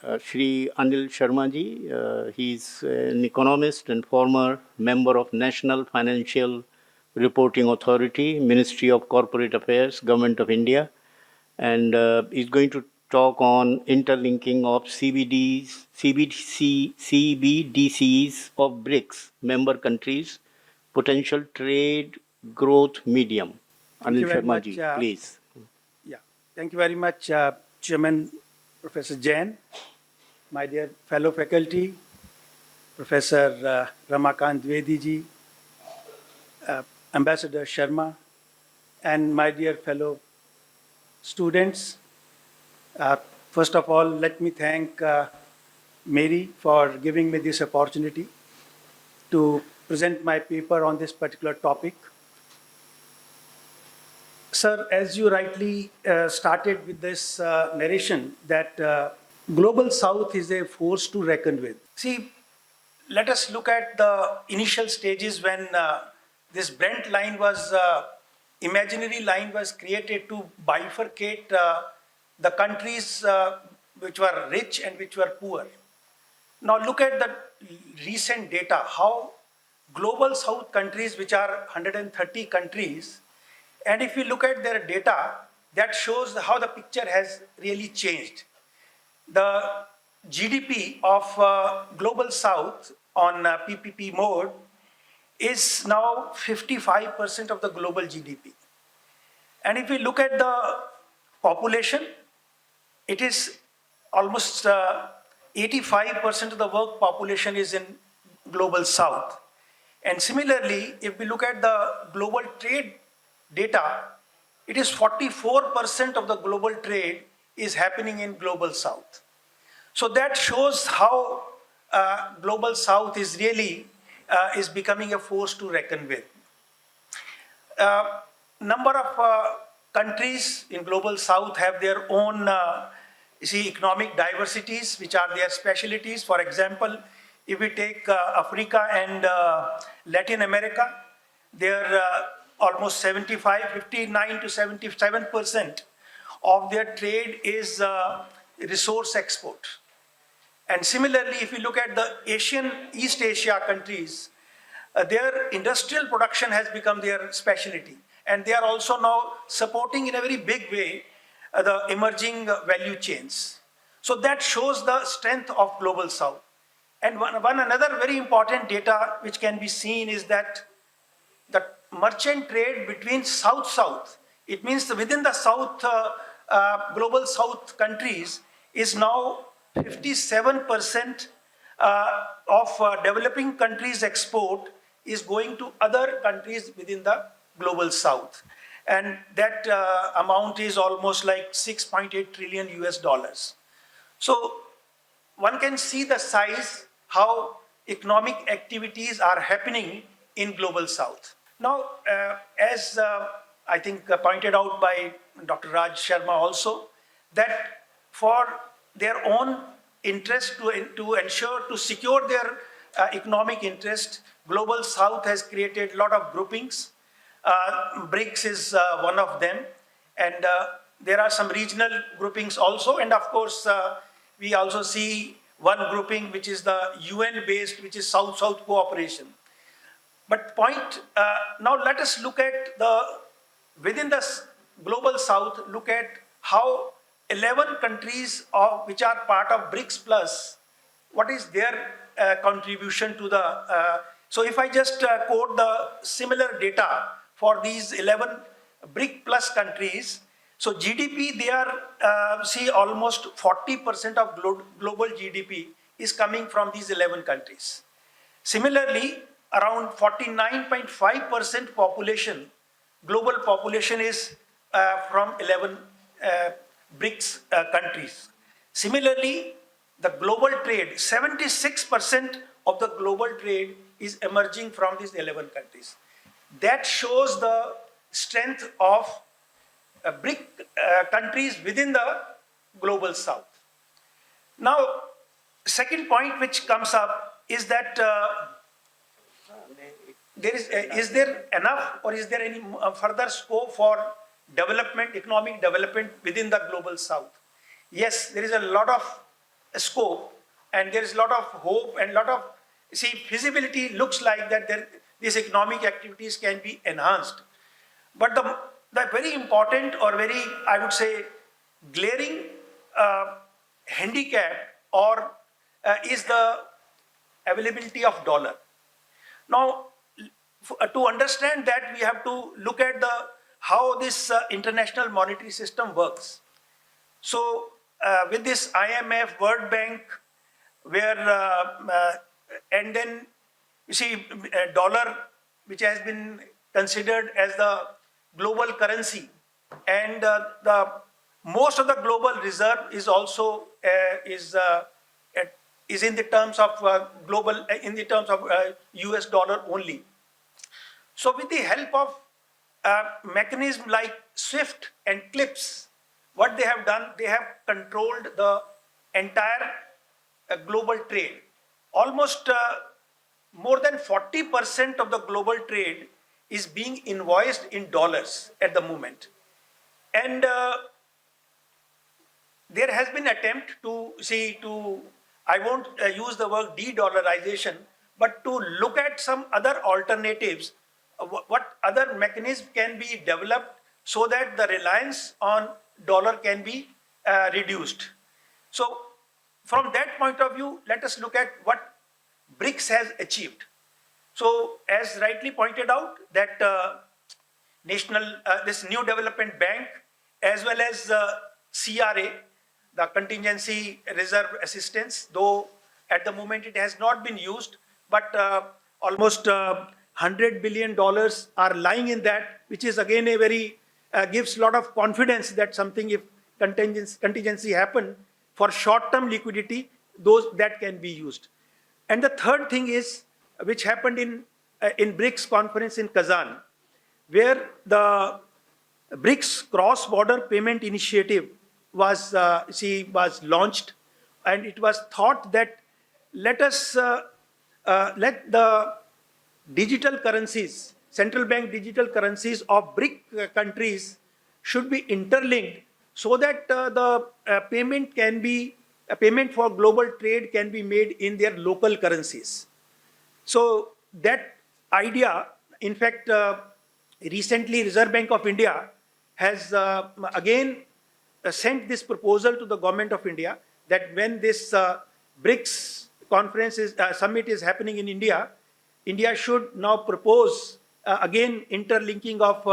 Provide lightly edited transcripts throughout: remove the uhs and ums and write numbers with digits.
Shri Anil Sharma ji. He's an economist and former member of National Financial Reporting Authority, Ministry of Corporate Affairs, Government of India, and he's going to talk on interlinking of CBDCs of BRICS member countries, potential trade growth medium. Thank you Anil very Sharma much. ji, please. Thank you very much, Chairman Professor Jain, my dear fellow faculty, Professor Ramakant Dwivedi ji, Ambassador Sharma, and my dear fellow students. First of all, let me thank MERI for giving me this opportunity to present my paper on this particular topic. Sir, as you rightly started with this narration that Global South is a force to reckon with. See, let us look at the initial stages when this Brent line was, imaginary line was created to bifurcate the countries which were rich and which were poor. Now look at the recent data, how Global South countries, which are 130 countries, and if you look at their data, that shows how the picture has really changed. The GDP of Global South on PPP mode is now 55% of the global GDP. And if we look at the population, it is almost 85% of the work population is in Global South. And similarly, if we look at the global trade data, it is 44% of the global trade is happening in Global South. So that shows how Global South is really is becoming a force to reckon with. Number of countries in Global South have their own economic diversities, which are their specialties. For example, if we take Africa and Latin America, they're almost 59 to 77% of their trade is resource export. And similarly, if you look at the East Asia countries, their industrial production has become their specialty. And they are also now supporting in a very big way the emerging value chains. So that shows the strength of Global South. And one another very important data which can be seen is that the merchant trade between South-South, it means within the South, Global South countries is now 57% of developing countries' export is going to other countries within the Global South. And that amount is almost like 6.8 trillion US dollars. So one can see the size, how economic activities are happening in Global South. Now, as I think pointed out by Dr. Raj Sharma also, that for their own interest to ensure, to secure their economic interest, Global South has created a lot of groupings. BRICS is one of them, and there are some regional groupings also, and of course, we also see one grouping which is the UN-based, which is South-South cooperation. But now let us look at within the Global South, look at how 11 countries which are part of BRICS Plus, what is their contribution to the, so if I just quote the similar data for these 11 BRIC Plus countries, so GDP, they are, see almost 40% of global GDP is coming from these 11 countries. Similarly, around 49.5% population, global population is from 11 BRICS countries. Similarly, the global trade, 76% of the global trade is emerging from these 11 countries. That shows the strength of BRIC countries within the Global South. Now, second point which comes up is that is there enough or is there any further scope for development, economic development within the Global South? Yes, there is a lot of scope, and there is a lot of hope and a lot of, see, feasibility looks like that these economic activities can be enhanced. But the very important or very, I would say, glaring handicap or is the availability of dollar. Now, to understand that, we have to look at how this international monetary system works. So, with this IMF, World Bank, where and then you see dollar, which has been considered as the global currency, and the most of the global reserve is also is in the terms of global in the terms of US dollar only. So with the help of mechanism like SWIFT and CLIPS, what they have done, they have controlled the entire global trade. Almost more than 40% of the global trade is being invoiced in dollars at the moment. And there has been attempt to I won't use the word de-dollarization, but to look at some other alternatives, what other mechanism can be developed so that the reliance on dollar can be reduced. So from that point of view, let us look at what BRICS has achieved. So as rightly pointed out, that this new development bank, as well as CRA, the contingency reserve assistance, though at the moment it has not been used, but almost $100 billion are lying in that, which is again a very, gives a lot of confidence that something, if contingency happen for short-term liquidity, those that can be used. And the third thing is, which happened in BRICS conference in Kazan, where the BRICS cross-border payment initiative was launched, and it was thought that let the digital currencies, central bank digital currencies of BRIC countries should be interlinked so that the payment can be payment for global trade can be made in their local currencies. So that idea, in fact, recently Reserve Bank of India has again sent this proposal to the government of India that when this BRICS summit is happening in India, India should now propose again interlinking of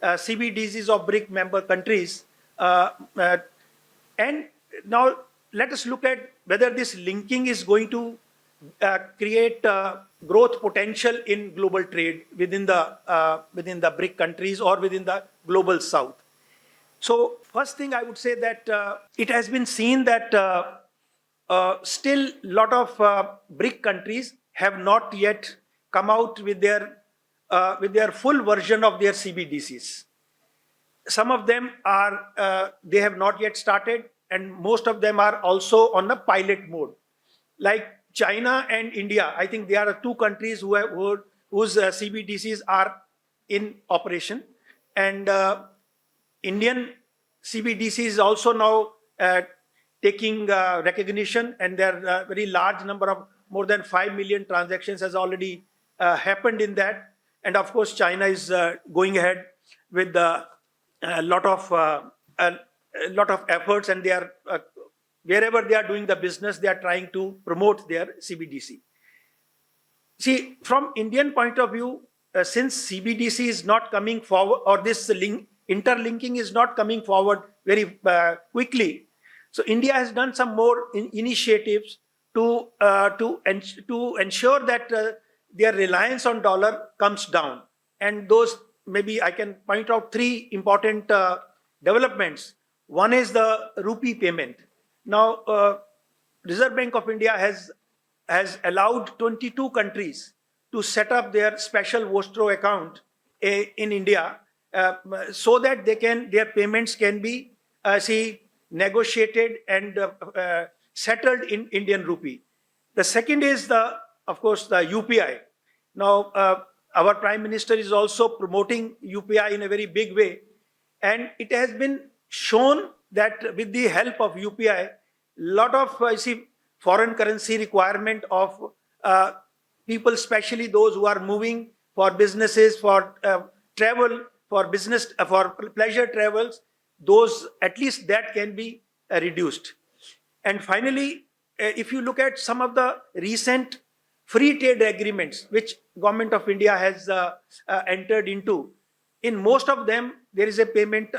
CBDCs of BRIC member countries. And now let us look at whether this linking is going to create growth potential in global trade within the BRIC countries or within the global south. So first thing I would say that it has been seen that still a lot of BRIC countries have not yet come out with their full version of their CBDCs. Some of them are, they have not yet started, and most of them are also on a pilot mode. Like China and India, I think there are two countries whose CBDCs are in operation, and Indian CBDC is also now taking recognition, and there are a very large number of more than 5 million transactions has already happened in that. And of course, China is going ahead with a lot of efforts, and they are wherever they are doing the business, they are trying to promote their CBDC. See, from Indian point of view, since CBDC is not coming forward, or this interlinking is not coming forward very quickly, so India has done some more initiatives to ensure that their reliance on dollar comes down. And those, maybe I can point out three important developments. One is the rupee payment. Now, Reserve Bank of India has allowed 22 countries to set up their special Vostro account in India so that their payments can be negotiated and settled in Indian rupee. The second is of course, the UPI. Now, our Prime Minister is also promoting UPI in a very big way, and it has been shown that with the help of UPI, a lot of foreign currency requirement of people, especially those who are moving for businesses, for travel, for business, for pleasure travels. Those, at least that can be reduced. And finally, if you look at some of the recent free trade agreements which Government of India has entered into, in most of them there is a payment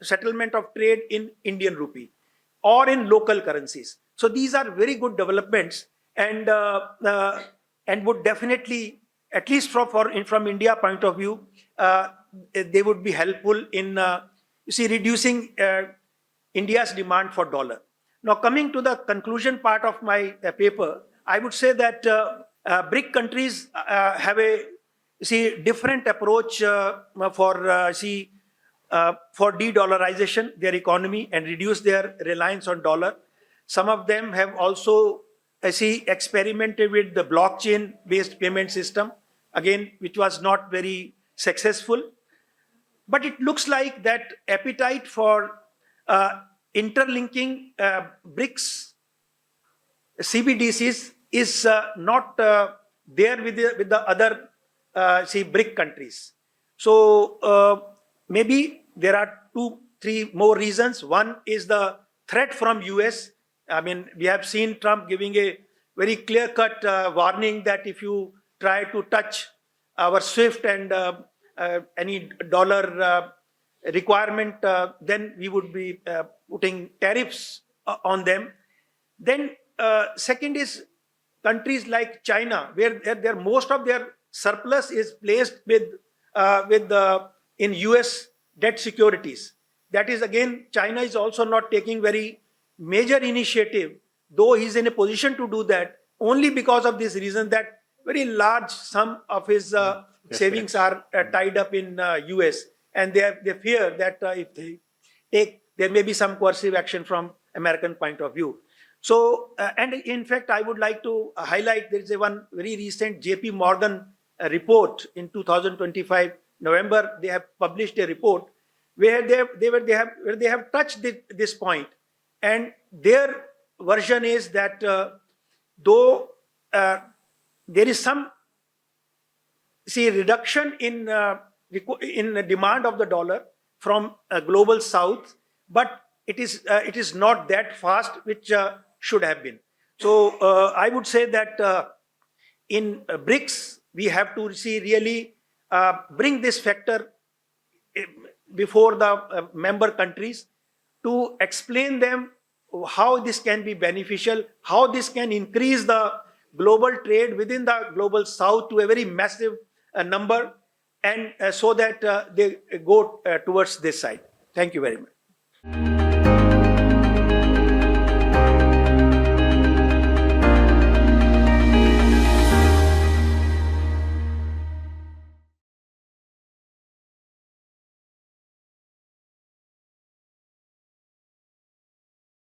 settlement of trade in Indian rupee or in local currencies. So these are very good developments, and would definitely, at least from India point of view, they would be helpful in reducing India's demand for dollar. Now, coming to the conclusion part of my paper, I would say that BRIC countries have a different approach for de-dollarization their economy and reduce their reliance on dollar. Some of them have also experimented with the blockchain-based payment system, again, which was not very successful. But it looks like that appetite for interlinking BRICS CBDCs is not there with the other BRIC countries. So maybe there are 2-3 more reasons. One is the threat from US. I mean, we have seen Trump giving a very clear-cut warning that if you try to touch our SWIFT and any dollar requirement, then we would be putting tariffs on them. Then second is countries like China, where most of their surplus is placed in US debt securities. That is, again, China is also not taking very major initiative, though he's in a position to do that, only because of this reason that very large sum of his savings are tied up in US, and they fear that if they take, there may be some coercive action from American point of view. So, and in fact, I would like to highlight, there is one very recent JP Morgan report in 2025 November. They have published a report where they have touched this point, and their version is that though there is some reduction in the demand of the dollar from global south, but it is not that fast which should have been. So I would say that in BRICS we have to really bring this factor before the member countries to explain them how this can be beneficial, how this can increase the global trade within the global south to a very massive number, and so that they go towards this side. Thank you very much.